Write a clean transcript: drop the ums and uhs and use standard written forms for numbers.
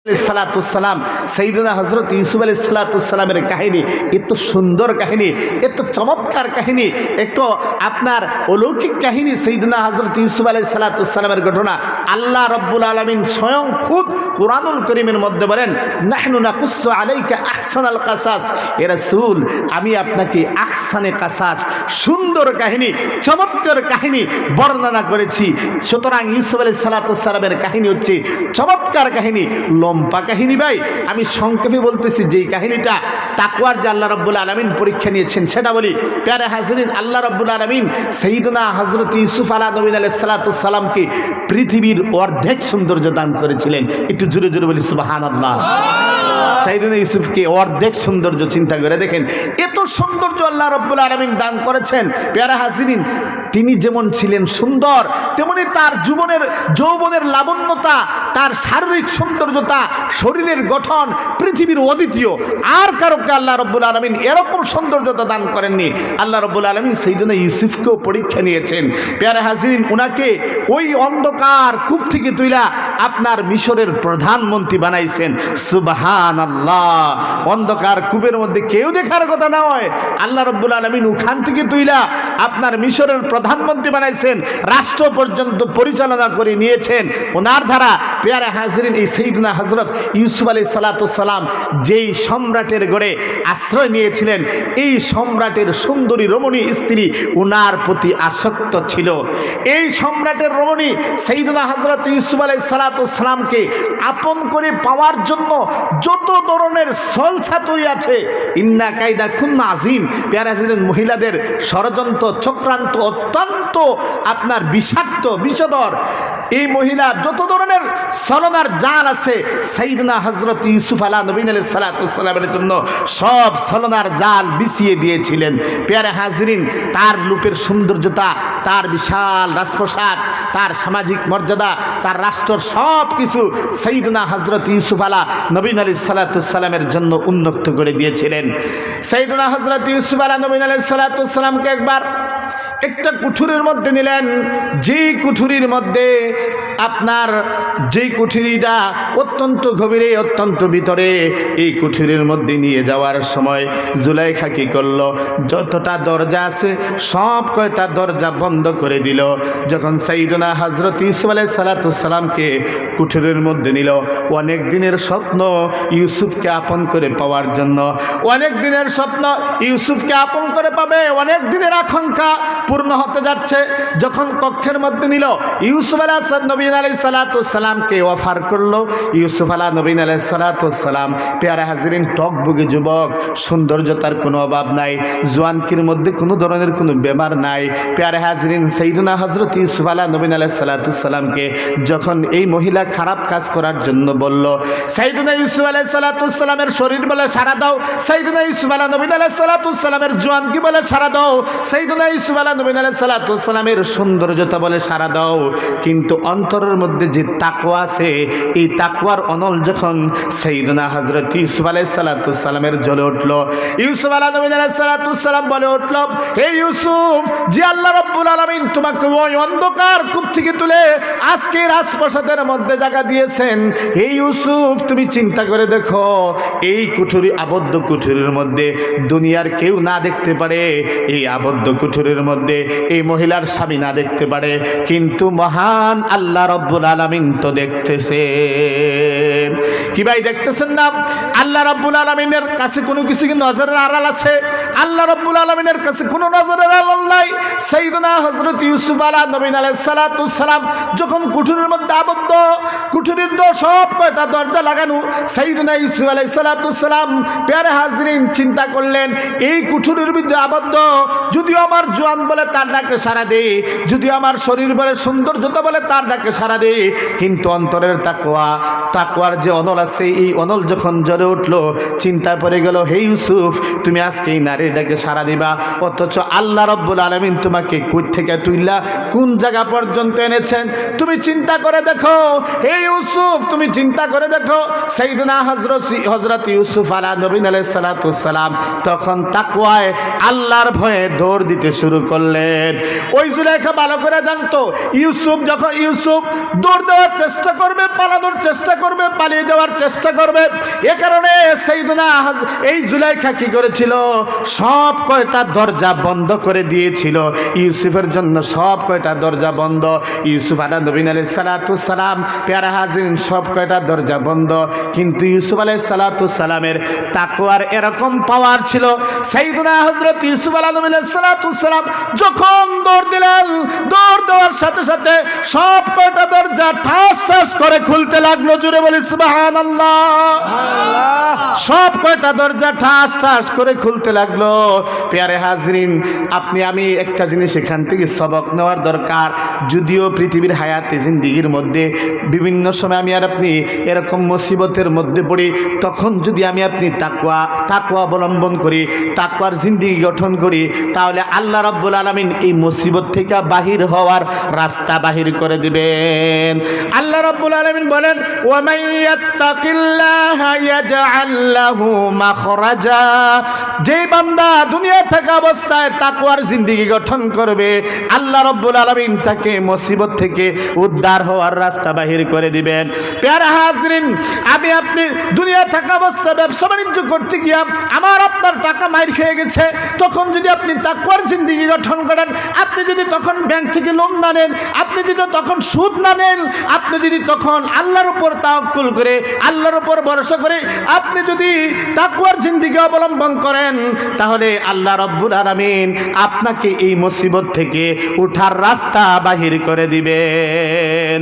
সালাতুসালাম সাইয়েদনা হযরত ইউসুফ আলাইহিস সালাতুসালামের কাহিনী, এত সুন্দর কাহিনী, এত চমৎকার কাহিনী, এত আপনার অলৌকিক কাহিনী। সাইয়েদনা হযরত ইউসুফ আলাইহিস সালাতুসালামের ঘটনা আল্লাহ রাব্বুল আলামিন স্বয়ং খুদ কুরআনুল কারীমের মধ্যে বলেন, নাহনু নাকুসসু আলাইকা আহসানাল কাসাস। এ রাসূল, আমি আপনাকে আহসানে কাসাস, সুন্দর কাহিনী, চমৎকার কাহিনী বর্ণনা করেছি। সুতরাং ইউসুফ আলাইহিস সালাতুসালামের কাহিনী হচ্ছে চমৎকার কাহিনী, লম্বা কাহিনী। ভাই আমি সংক্ষেপে বলতেছি, যেই কাহিনীটা তাকওয়ার যে আল্লাহ রাব্বুল আলামিন পরীক্ষা নিয়েছেন সেটা বলি। প্যারে হাজরিন, আল্লাহ রাব্বুল আলামিন সাইয়েদনা হযরত ইউসুফ আলাইহিস সালামকে পৃথিবীর অর্ধেক সৌন্দর্য দান করেছিলেন। একটু জোরে জোরে বলি সুবহানাল্লাহ। সাইয়েদনা ইউসুফকে অর্ধেক সৌন্দর্য, চিন্তা করে দেখেন, এত সৌন্দর্য আল্লাহ রাব্বুল আলামিন দান করেছেন। প্যারে হাজরিন, তিনি যেমন ছিলেন সুন্দর, তেমনি তার যৌবনের লাবণ্যতা, তার শারীরিক সৌন্দর্যতা, শরীরের গঠন পৃথিবীর অদ্বিতীয়। আর কারোকে আল্লাহ রাব্বুল আলামিন এরকম সৌন্দর্যতা দান করেননি। আল্লাহ রাব্বুল আলামিন সাইয়েদনা ইউসুফকেও পরীক্ষা নিয়েছেন। প্যারে হাজরিন, উনাকে ওই অন্ধকার কূপ থেকে তুইলা আপনার মিশরের প্রধানমন্ত্রী বানাইছেন। সুবহানাল্লাহ। অন্ধকার কূপের মধ্যে কেউ দেখার কথা না হয়, আল্লাহ রাব্বুল আলামিন ওখান থেকে তুইলা আপনার মিশরের প্রধানমন্ত্রী বানাইছেন, রাষ্ট্র পর্যন্ত পরিচালনা করে নিয়েছেন ওনার দ্বারা। প্যারে হাজরিন, এই সাইয়েদনা হযরত ইউসুফ আলাইহিস সালাম যেই সম্রাটের গড়ে আশ্রয় নিয়েছিলেন, এই সম্রাটের সুন্দরী রমণী স্ত্রী ওনার প্রতি আসক্ত ছিল। এই সম্রাটের রমণী সাইয়েদনা হযরত ইউসুফ আলাইহিস সালামকে আপন করে পাওয়ার জন্য যত ধরনের ছলছাতুরি আছে, ইন্না কায়দা কুন্না আযীম। প্যারে হাজরিন, মহিলাদের ষড়যন্ত্র চক্রান্ত অত্যন্ত আপনার বিষাক্ত, বিষধর। এই মহিলা যত ধরনের ছলনার জাল আছে, সাইয়েদনা হযরত ইউসুফ আলাইহিস সালামের জন্য সব ছলনার জাল বিছিয়ে দিয়েছিলেন। প্যারে হাজরিন, তার রূপের সৌন্দর্যতা, তার বিশাল রাজপ্রাসাদ, তার সামাজিক মর্যাদা, তার রাষ্ট্রের সব কিছু সাইয়েদনা হযরত ইউসুফ আলাইহিস সালামের জন্য উন্মুক্ত করে দিয়েছিলেন। সাইয়েদনা হযরত ইউসুফ আলাইহিস সালামকে একবার একটা কুঠুরির মধ্যে নিলেন, যেই কুঠুরির মধ্যে আপনার যেই কুঠুরিটা অত্যন্ত গভীরে, অত্যন্ত ভিতরে, এই কুঠুরির মধ্যে নিয়ে যাওয়ার সময় জুলাইখা কি করলো, যতটা দরজা আছে সব কয়টা দরজা বন্ধ করে দিল। যখন সাইয়েদনা হযরত ইউসুফ আলাইহিস সালামকে কুঠুরির মধ্যে নিল, অনেক দিনের স্বপ্ন ইউসুফকে আপন করে পাওয়ার জন্য, অনেক দিনের স্বপ্ন ইউসুফকে আপন করে পাবে, অনেক দিনের আকাঙ্ক্ষা পূর্ণ হতে যাচ্ছে। যখন কক্ষের মধ্যে নিল, ইউসুফ আলাইহিস সালামকে অফার করলো। ইউসুফ আলাইহিস সালাম পেয়ারা হাজরিন, টকবুগে যুবক, সৌন্দর্যতার কোনো অভাব নাই, জোয়ানকির মধ্যে কোনো ধরনের কোনো বেমার নাই। পেয়ারা হাজরিন, সাইয়েদনা হযরত ইউসুফ আলাইহিস সালামকে যখন এই মহিলা খারাপ কাজ করার জন্য বলল, সাইয়েদনা ইউসুফ আলাইহিস সালামের শরীর বলে সারা দাও, সাইয়েদনা ইউসুফ আলাইহিস সালামের জোয়ানকি বলে সারা দাও, সাইয়েদনা ইউসুফ আলাইহিস সালামের সৌন্দর্যতা বলে সারা দাও, কিন্তু অন্তরের মধ্যে যে তাকওয়া আছে, এই তাকওয়ার অনল যখন সাইয়েদনা হযরত ইউসুফ আলাইহিস সালামের জ্বলে উঠল, ইউসুফ আলাইহিস সালাম বলে উঠল, হে ইউসুফ, যে আল্লাহ রাব্বুল আলামিন তোমাকে ওই অন্ধকার কূপ থেকে তুলে আজকে রাজপ্রাসাদের মধ্যে জায়গা দিয়েছেন, হে ইউসুফ, তুমি চিন্তা করে দেখো, এই কুঠুরি, আবদ্ধ কুঠুরির মধ্যে দুনিয়ার কেউ না দেখতে পারে, এই আবদ্ধ কুঠুরির মধ্যে এই মহিলার স্বামী না দেখতে পারে, কিন্তু মহান আল্লাহ রাব্বুল আলামিন তো দেখতেছেন। কি ভাই দেখতেছেন না? আল্লাহ রাব্বুল আলামিনের কাছে কোনো কিছু কি নজরের আড়াল আছে? আল্লাহ রাব্বুল আলামিনের কাছে কোনো নজরের আড়াল নাই। সাইয়েদনা হযরত ইউসুফ আলাইহিস সালাম যখন কুঠুরির মধ্যে আবদ্ধ, কুঠুরির সব কয়টা দরজা লাগানো, সাইয়েদনা ইউসুফ আলাইহিস সালাম প্যারে হাজরিন চিন্তা করলেন, এই কুঠুরির মধ্যে আবদ্ধ, যদিও আমার জোয়ান বলে তার ডাকে সাড়া দে, যদিও আমার শরীর বলে সৌন্দর্যতা বলে তার ডাকে সাড়া দে, কিন্তু অন্তরের তাকওয়ার যে অনল আছে, এই অনল যখন জ্বলে উঠলো, চিন্তায় পড়ে গেল, হে ইউসুফ, তুমি আজকে এই নারীর ডাকে সাড়া দিবা, অথচ আল্লাহ রাব্বুল আলামিন তোমাকে কই থেকে তুইলা কোন জায়গা পর্যন্ত এনেছেন। তুমি চিন্তা করে দেখো, হে ইউসুফ, তুমি চিন্তা করে দেখো। সাইয়েদনা হযরত ইউসুফ আলাইহিস সালাম তখন তাকওয়ায়, আল্লাহর ভয়ে দৌড় দিতে শুরু করলেন। ওই জুলাইখা ভালো করে জানতো, ইউসুফ যখন দৌড় দেওয়ার চেষ্টা করবে, পালানোর চেষ্টা করবে, পালিয়ে দেওয়ার চেষ্টা করবে। এ কারণে সাইয়েদনা এই জুলাইখা কি করেছিল, সব কয়টা দরজা বন্ধ করে দিয়েছিল ইউসুফের জন্য, সব কয়টা দরজা বন্ধ। ইউসুফ আলাইহিস সালাম প্যারা হাজিরিন, সব কয়টা দরজা বন্ধ, কিন্তু ইউসুফ আলাইহিস সালামের তাকওয়ার এরকম পাওয়ার ছিল। সাইয়েদনা হযরত ইউসুফ আলাইহিস সালাম যখন দৌড় দিলেন, দৌড় দেওয়ার সাথে সাথে সব কয়টা দরজা ঠাস ঠাস করে খুলতে লাগলো। জোরে বলি সুবহানাল্লাহ। সব কয়টা দরজা ঠাস ঠাস করে খুলতে লাগলো। প্যারে হাজরিন, আপনি আমি একটা জিনিস এখান থেকে সবক নেওয়ার দরকার। যদিও পৃথিবীর হায়াতে জিন্দিগির মধ্যে বিভিন্ন সময় আমি আর আপনি এরকম মুসিবতের মধ্যে পড়ি, তখন যদি আমি আপনি তাকওয়া অবলম্বন করি, তাকওয়ার জিন্দিগি গঠন করি, তাহলে আল্লাহ রাব্বুল আলামিন এই মুসিবত থেকে বাহির হওয়ার রাস্তা বাহির করে দিবেন। আল্লাহ রাব্বুল আলামিন বলেন, ওয়া মান ইয়াত্তাকিল্লাহা ইয়াজআল লাহু মাখরাজা। যে বান্দা দুনিয়া থাকা অবস্থায় তাকওয়ার জিন্দেগি গঠন করবে, আল্লাহ রাব্বুল আলামিন তাকে মুসিবত থেকে উদ্ধার হওয়ার রাস্তা বাহির করে দিবেন। প্যারা হাজরিন, আমি আপনি দুনিয়া থাকা অবস্থায় ব্যবসা বাণিজ্য করতে গিয়ে আমার আপনার টাকা মাইর খেয়ে গেছে, তখন যদি আপনি তাকওয়ার জিন্দেগি গঠন করেন, আপনি যদি তখন ব্যাংক থেকে লোন না নেন, আপনি যদি তখন সুদ না নেন, আপনি যদি তখন আল্লাহর উপর তাওয়াক্কুল করে, আল্লাহর উপর ভরসা করে আপনি যদি তাকওয়ার জিন্দেগি অবলম্বন করেন, তাহলে আল্লাহ রাব্বুল আলামিন আপনাকে এই মুসিবত থেকে ওঠার রাস্তা বাহির করে দিবেন।